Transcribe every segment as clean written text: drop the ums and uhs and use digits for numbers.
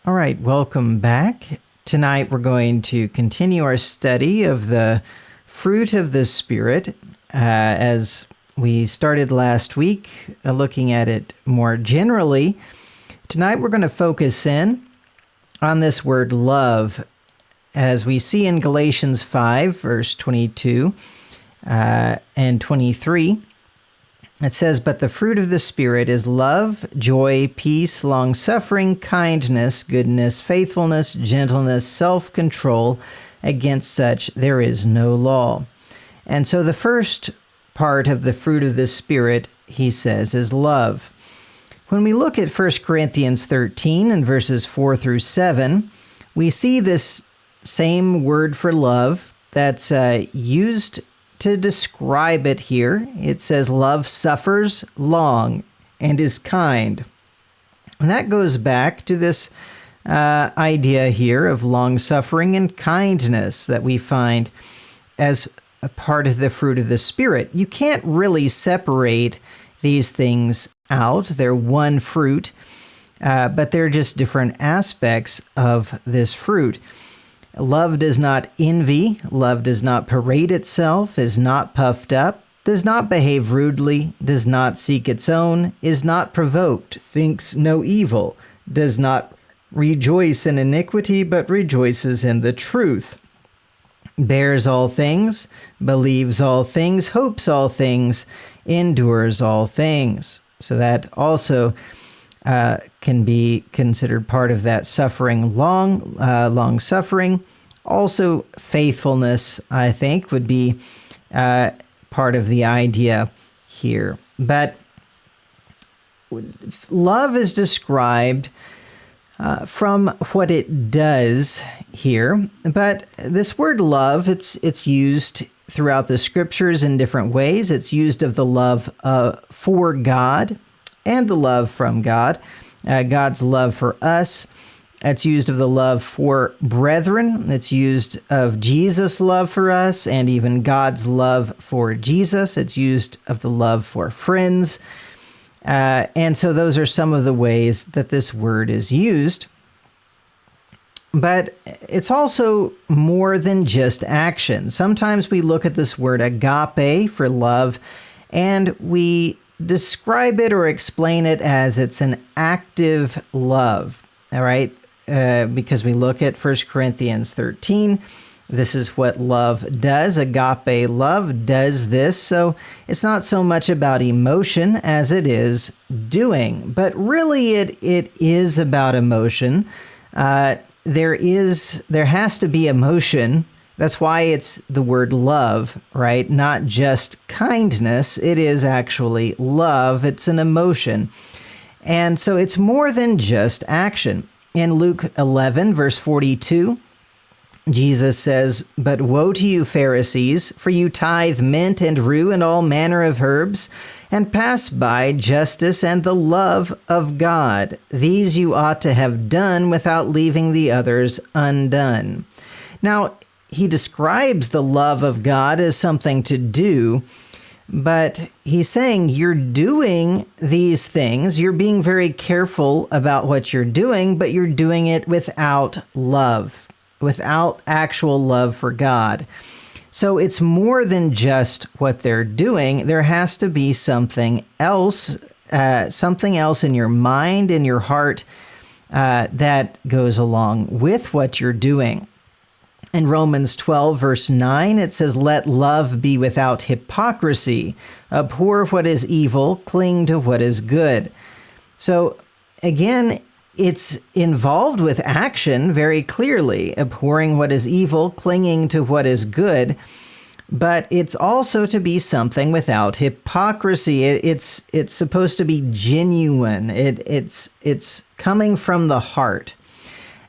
All right, welcome back. Tonight we're going to continue our study of the fruit of the Spirit. As we started last week, looking at it more generally, tonight we're going to focus in on this word love, as we see in Galatians 5, verse 22 and 23. It says, "But the fruit of the Spirit is love, joy, peace, long-suffering, kindness, goodness, faithfulness, gentleness, self-control. Against such there is no law." And so the first part of the fruit of the Spirit, he says, is love. When we look at 1 Corinthians 13 and verses 4 through 7, we see this same word for love that's used to describe it here. It says, "Love suffers long and is kind." And that goes back to this idea here of long-suffering and kindness that we find as a part of the fruit of the Spirit. You can't really separate these things out. They're one fruit, but they're just different aspects of this fruit. Love does not envy, love does not parade itself, is not puffed up, does not behave rudely, does not seek its own, is not provoked, thinks no evil, does not rejoice in iniquity, but rejoices in the truth, bears all things, believes all things, hopes all things, endures all things. So that also can be considered part of that suffering, long suffering. Also, faithfulness, I think, would be part of the idea here. But love is described from what it does here. But this word love, it's used throughout the scriptures in different ways. It's used of the love for God and the love from God, God's love for us. It's used of the love for brethren. It's used of Jesus' love for us and even God's love for Jesus. It's used of the love for friends. And so those are some of the ways that this word is used. But it's also more than just action. Sometimes we look at this word agape for love, and we describe it or explain it as it's an active love, all right? Because we look at 1 Corinthians 13, this is what love does. Agape love does this. So it's not so much about emotion as it is doing. But really it is about emotion. There has to be emotion. That's why it's the word love, right? Not just kindness. It is actually love. It's an emotion. And so it's more than just action. In Luke 11, verse 42, Jesus says, "But woe to you, Pharisees, for you tithe mint and rue and all manner of herbs, and pass by justice and the love of God. These you ought to have done without leaving the others undone." Now, he describes the love of God as something to do, but he's saying you're doing these things, you're being very careful about what you're doing, but you're doing it without love, without actual love for God. So it's more than just what they're doing. There has to be something else in your mind, in your heart, that goes along with what you're doing. In Romans 12, verse 9, it says, "Let love be without hypocrisy. Abhor what is evil, cling to what is good." So again, it's involved with action very clearly, abhorring what is evil, clinging to what is good. But it's also to be something without hypocrisy. It's supposed to be genuine. It's coming from the heart.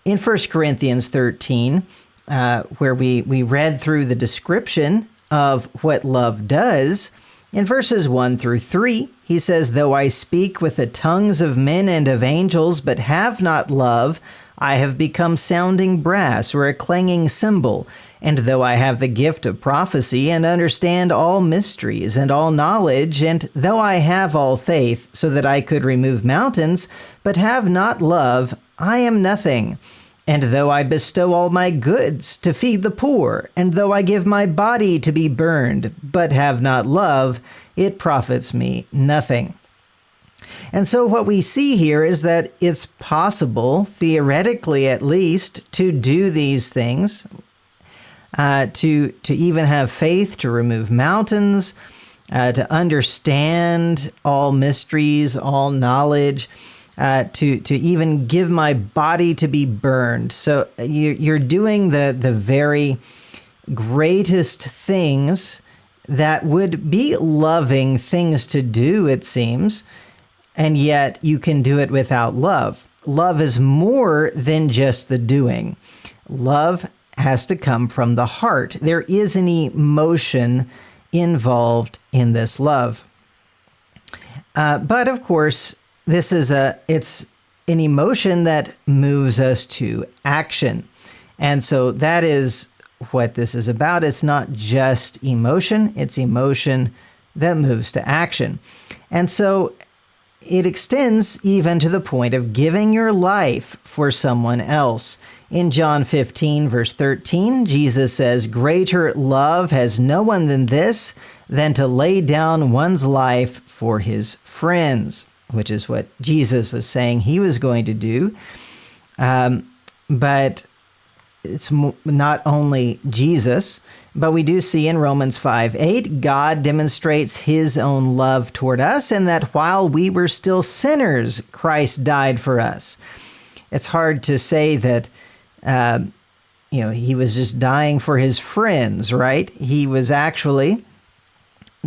In 1 Corinthians 13, where we read through the description of what love does, in verses 1 through 3, he says, "Though I speak with the tongues of men and of angels, but have not love, I have become sounding brass or a clanging cymbal. And though I have the gift of prophecy and understand all mysteries and all knowledge, and though I have all faith so that I could remove mountains, but have not love, I am nothing. And though I bestow all my goods to feed the poor, and though I give my body to be burned, but have not love, it profits me nothing. And so what we see here is that it's possible, theoretically at least, to do these things, to even have faith, to remove mountains, to understand all mysteries, all knowledge, to even give my body to be burned. So you're doing the very greatest things that would be loving things to do, it seems, and yet you can do it without love. Love is more than just the doing. Love has to come from the heart. There is an emotion involved in this love. But of course, it's an emotion that moves us to action. And so that is what this is about. It's not just emotion, it's emotion that moves to action. And so it extends even to the point of giving your life for someone else. In John 15, verse 13, Jesus says, "Greater love has no one than this, than to lay down one's life for his friends," which is what Jesus was saying he was going to do. But it's not only Jesus, but we do see in Romans 5:8, God demonstrates his own love toward us, and that while we were still sinners, Christ died for us. It's hard to say that, he was just dying for his friends, right? He was actually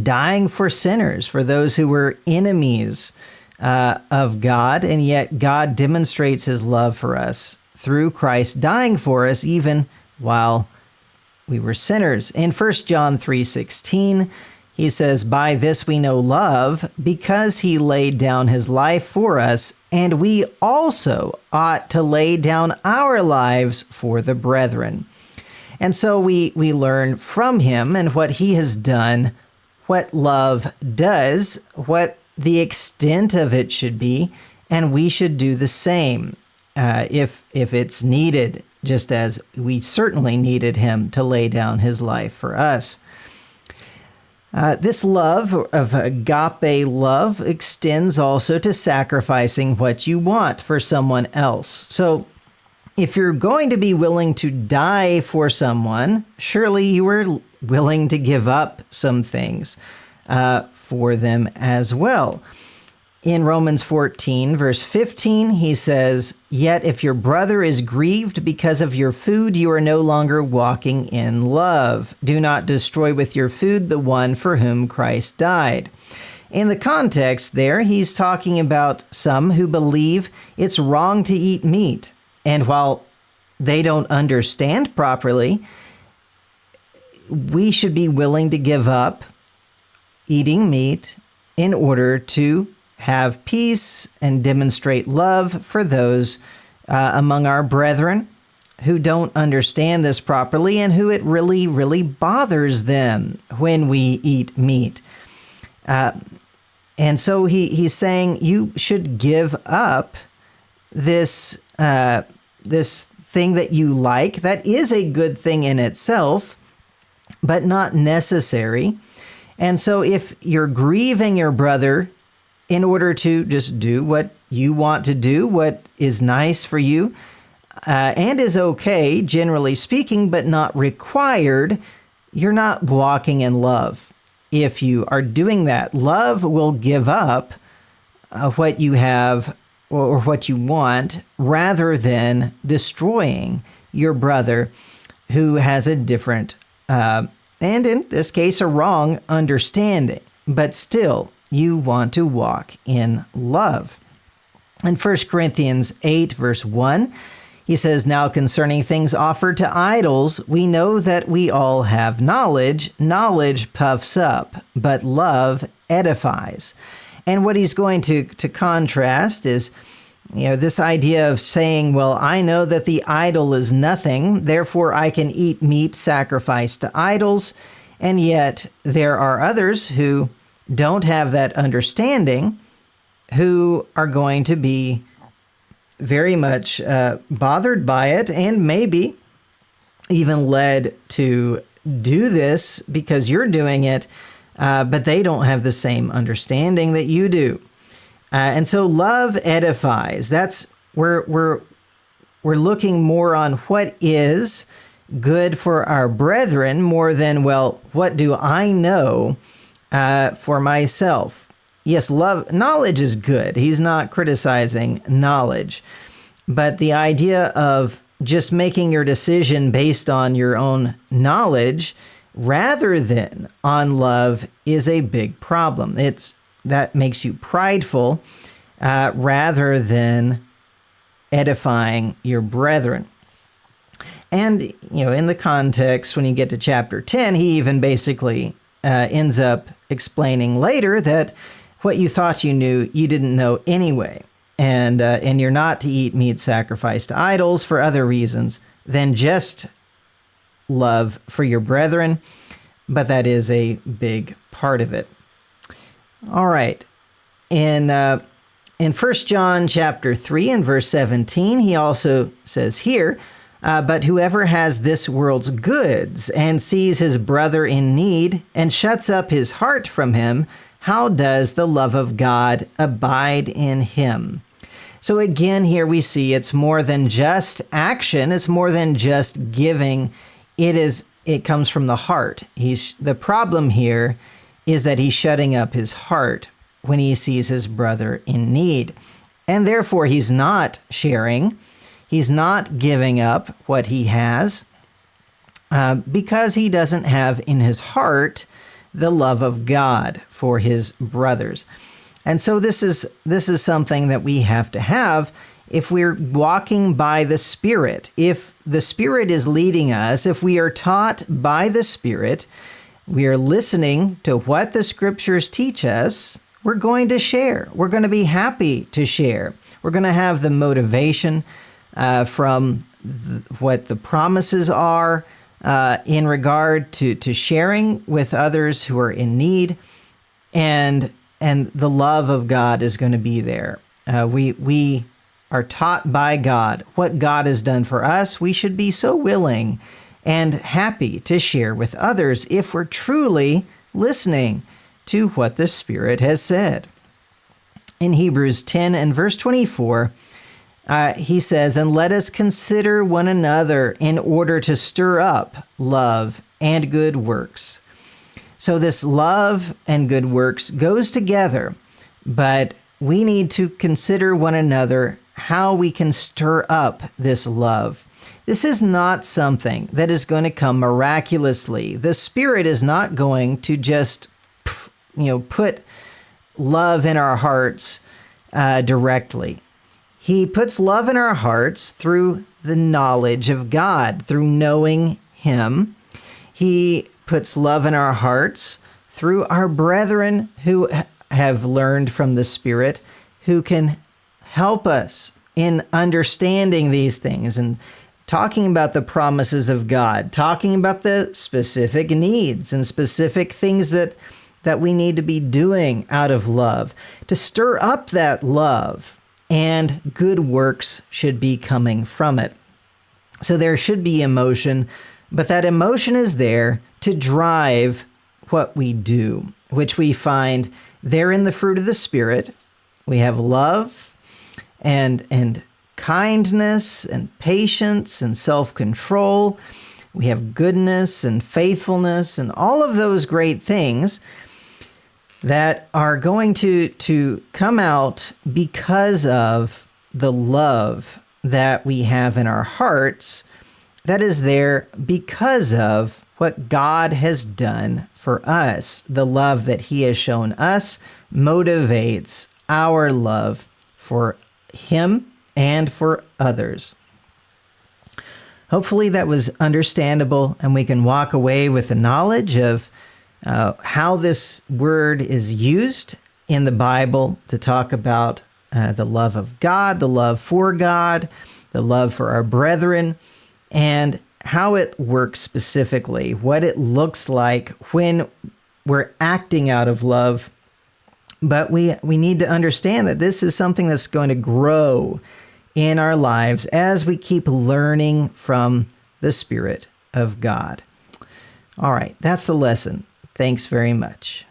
dying for sinners, for those who were enemies of God, and yet God demonstrates his love for us through Christ dying for us even while we were sinners. In 1 John 3:16, he says, "By this we know love, because he laid down his life for us, and we also ought to lay down our lives for the brethren." And so we learn from him and what he has done, what love does, what the extent of it should be, and we should do the same if it's needed, just as we certainly needed him to lay down his life for us. This love of agape love extends also to sacrificing what you want for someone else. So if you're going to be willing to die for someone, surely you are willing to give up some things for them as well. In Romans 14, verse 15, he says, "Yet if your brother is grieved because of your food, you are no longer walking in love. Do not destroy with your food the one for whom Christ died." In the context there, he's talking about some who believe it's wrong to eat meat. And while they don't understand properly, we should be willing to give up eating meat in order to have peace and demonstrate love for those among our brethren who don't understand this properly and who it really, really bothers them when we eat meat. And so he's saying you should give up this thing that you like. That is a good thing in itself, but not necessary. And so if you're grieving your brother in order to just do what you want to do, what is nice for you, and is okay, generally speaking, but not required, you're not walking in love. If you are doing that, love will give up what you have or what you want rather than destroying your brother who has a different, and in this case, a wrong understanding. But still, you want to walk in love. In 1 Corinthians 8, verse 1, he says, "Now concerning things offered to idols, we know that we all have knowledge. Knowledge puffs up, but love edifies." And what he's going to contrast is, this idea of saying, well, I know that the idol is nothing, therefore I can eat meat sacrificed to idols. And yet there are others who don't have that understanding, who are going to be very much bothered by it, and maybe even led to do this because you're doing it, but they don't have the same understanding that you do. And so love edifies. That's where we're looking more on what is good for our brethren more than, well, what do I know for myself? Yes, knowledge is good. He's not criticizing knowledge. But the idea of just making your decision based on your own knowledge rather than on love is a big problem. That makes you prideful rather than edifying your brethren. And, in the context, when you get to chapter 10, he even basically ends up explaining later that what you thought you knew, you didn't know anyway. And you're not to eat meat sacrificed to idols for other reasons than just love for your brethren. But that is a big part of it. All right. In 1 John chapter 3 and verse 17, he also says here, but whoever has this world's goods and sees his brother in need and shuts up his heart from him, how does the love of God abide in him? So again, here we see it's more than just action. It's more than just giving. It comes from the heart. The problem here is that he's shutting up his heart when he sees his brother in need. And therefore, he's not sharing. He's not giving up what he has because he doesn't have in his heart the love of God for his brothers. And so this is something that we have to have if we're walking by the Spirit. If the Spirit is leading us, if we are taught by the Spirit, we are listening to what the Scriptures teach us, we're going to share. We're going to be happy to share. We're going to have the motivation from what the promises are in regard to sharing with others who are in need, and the love of God is going to be there. We are taught by God what God has done for us. We should be so willing and happy to share with others if we're truly listening to what the Spirit has said. In Hebrews 10 and verse 24, he says, and let us consider one another in order to stir up love and good works. So this love and good works goes together, but we need to consider one another how we can stir up this love. This is not something that is going to come miraculously. The Spirit is not going to just, put love in our hearts directly. He puts love in our hearts through the knowledge of God, through knowing Him. He puts love in our hearts through our brethren who have learned from the Spirit, who can help us in understanding these things and talking about the promises of God, talking about the specific needs and specific things that we need to be doing out of love, to stir up that love, and good works should be coming from it. So there should be emotion, but that emotion is there to drive what we do, which we find there in the fruit of the Spirit. We have love and kindness and patience and self-control. We have goodness and faithfulness and all of those great things that are going to come out because of the love that we have in our hearts, that is there because of what God has done for us. The love that He has shown us motivates our love for Him and for others. Hopefully that was understandable, and we can walk away with the knowledge of how this word is used in the Bible to talk about the love of God, the love for God, the love for our brethren, and how it works specifically, what it looks like when we're acting out of love. But we need to understand that this is something that's going to grow in our lives as we keep learning from the Spirit of God. All right, that's the lesson. Thanks very much.